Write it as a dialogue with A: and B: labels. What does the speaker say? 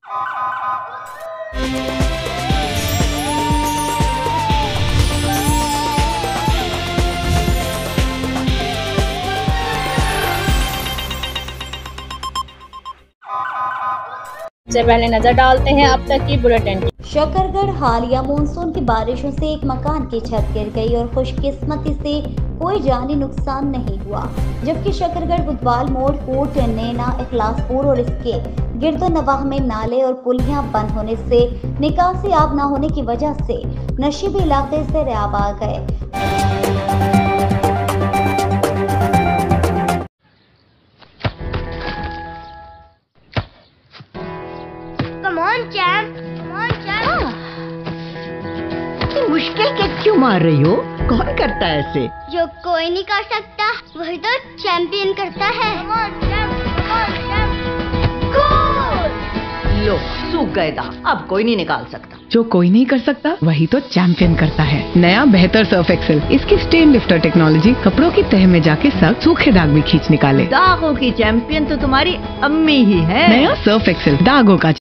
A: सबसे पहले नजर डालते हैं अब तक की बुलेटिन की।
B: शकरगढ़ हालिया मानसून की बारिशों से एक मकान की छत गिर गई और खुशकिस्मती से कोई जानी नुकसान नहीं हुआ, जबकि शकरगढ़ बुधवाल मोड़, कोट नैना, इखलासपुर और इसके गिरदो नवाह में नाले और पुलियां बंद होने से निकासी आब न होने की वजह से नशीबी इलाके से रैब आ गए।
C: मुश्किल के क्यों मार रही हो? कौन करता है ऐसे?
D: जो कोई नहीं कर सकता वही तो चैंपियन करता है।
C: लो सूख गए दाग, अब कोई नहीं निकाल सकता।
E: जो कोई नहीं कर सकता वही तो चैंपियन करता है। नया बेहतर सर्फ एक्सेल, इसकी स्टेन लिफ्टर टेक्नोलॉजी कपड़ों की तह में जाके सख्त सूखे दाग भी खींच निकाले।
C: दागों की चैंपियन तो तुम्हारी अम्मी ही है।
E: नया सर्फ एक्सेल, दागों का